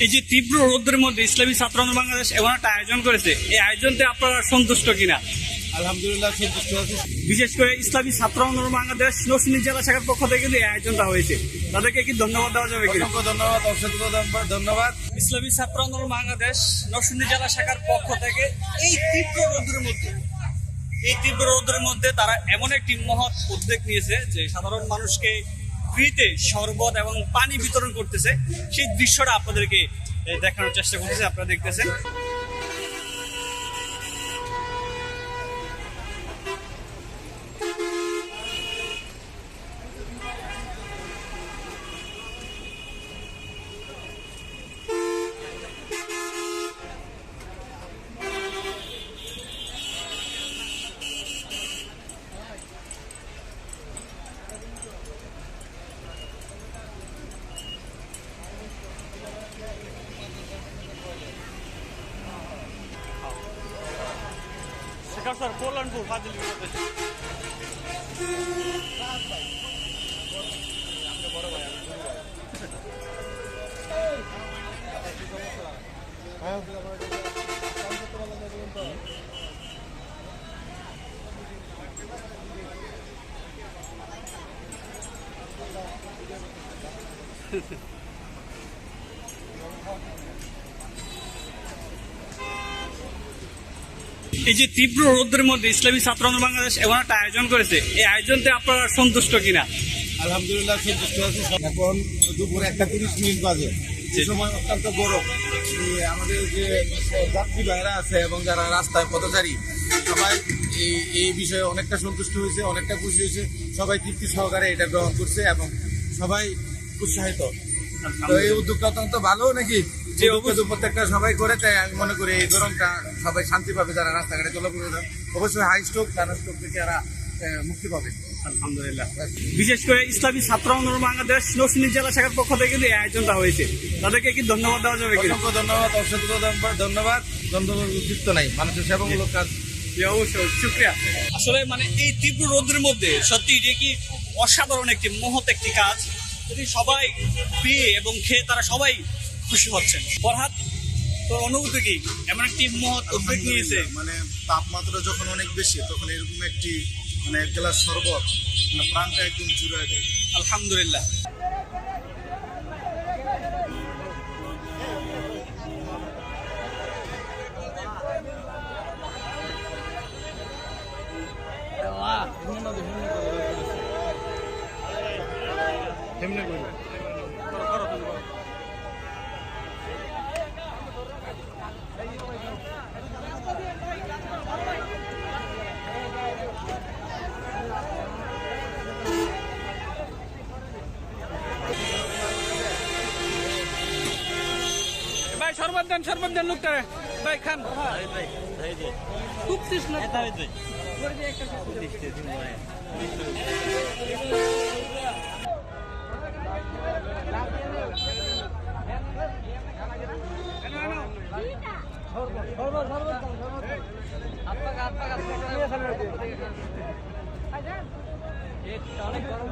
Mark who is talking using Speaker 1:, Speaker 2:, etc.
Speaker 1: এই যে তীব্র রোদের মধ্যে ইসলামী ছাত্র আন্দোলন বাংলাদেশ এমন একটা আয়োজন করেছে, এই আয়োজনতে আপনারা সন্তুষ্ট কিনা?
Speaker 2: আলহামদুলিল্লাহ সন্তুষ্ট আছি।
Speaker 1: বিশেষ করে ইসলামী ছাত্র আন্দোলন বাংলাদেশ নরসিংদী জেলা শাখার পক্ষ থেকে কিন্তু এই আয়োজনটা হয়েছে, তাদেরকে কি ধন্যবাদ দেওয়া যাবে কিনা?
Speaker 2: অসংখ্য ধন্যবাদ, অসংখ্য ধন্যবাদ।
Speaker 1: ইসলামী ছাত্র আন্দোলন বাংলাদেশ নরসিংদী জেলা শাখার পক্ষ থেকে এই তীব্র রোদের মধ্যে তারা এমন একটি মহৎ উদ্যোগ নিয়েছে যে সাধারণ মানুষকে ফ্রিতে শরবত এবং পানি বিতরণ করতেছে। সেই দৃশ্যটা আপনাদেরকে দেখানোর চেষ্টা করতেছে, আপনারা দেখতেছেন। Sir, Polandpur, Fadil. এই যে তীব্র রোদের মধ্যে ইসলামী ছাত্র আন্দোলন বাংলাদেশ এমন একটা আয়োজন করেছে, এই আয়োজনতে আপনারা সন্তুষ্ট কিনা?
Speaker 2: আলহামদুলিল্লাহ সন্তুষ্ট আছি। এখন দুপুর 1:30 বাজে, যে সময় অত্যন্ত গরম। আমাদের যে যাত্রী ভাইরা আছে এবং যারা রাস্তায় পথচারী সবাই এই বিষয়ে অনেকটা সন্তুষ্ট হয়েছে, অনেকটা খুশি হয়েছে। সবাই তৃপ্তি সহকারে এটা গ্রহণ করছে এবং সবাই উৎসাহিত। তো এই উদ্যোগটা অত্যন্ত ভালো নাকি যে প্রত্যেকটা সবাই করে, তাই আমি মনে করি এই গরমটা সবাই শান্তি পাবে। যারা রাস্তাঘাটে চলাফেরা করে অবশ্যই হাই স্ট্রোক, তারা স্ট্রোক থেকে এরা মুক্তি পাবে
Speaker 1: আলহামদুলিল্লাহ। বিশেষ করে ইসলামী ছাত্র আন্দোলন বাংলাদেশ নরসিংদী জেলা শাখার পক্ষ থেকে কিন্তু এই আয়োজনটা হয়েছে, তাদেরকে কি ধন্যবাদ দেওয়া যাবে কিনা?
Speaker 2: অসংখ্য ধন্যবাদ, অসংখ্য ধন্যবাদ। ধন্যবাদ উচিত নাই, মানুষের সেবামূলক কাজ।
Speaker 1: অবশ্যই শুক্রিয়া। আসলে মানে এই তীব্র রোদের মধ্যে সত্যি এটা কি অসাধারণ একটি মহৎ একটি কাজ, যদি সবাই পেয়ে এবং খেয়ে তারা সবাই খুশি হচ্ছেন। ফরহাদ, তোর অনুভূতি কি? এমন একটি মহৎ উদ্যোগ নিয়েছে,
Speaker 2: মানে তাপমাত্রা যখন অনেক বেশি তখন এরকম একটি মানে এক গ্লাস শরবত প্রাণটা একদম জুড়ে দেয়।
Speaker 1: আলহামদুলিল্লাহ। ভাই শরবত দেন লোকটারে ভাই, খান খুব তৃষ্ণা। অনেক গরম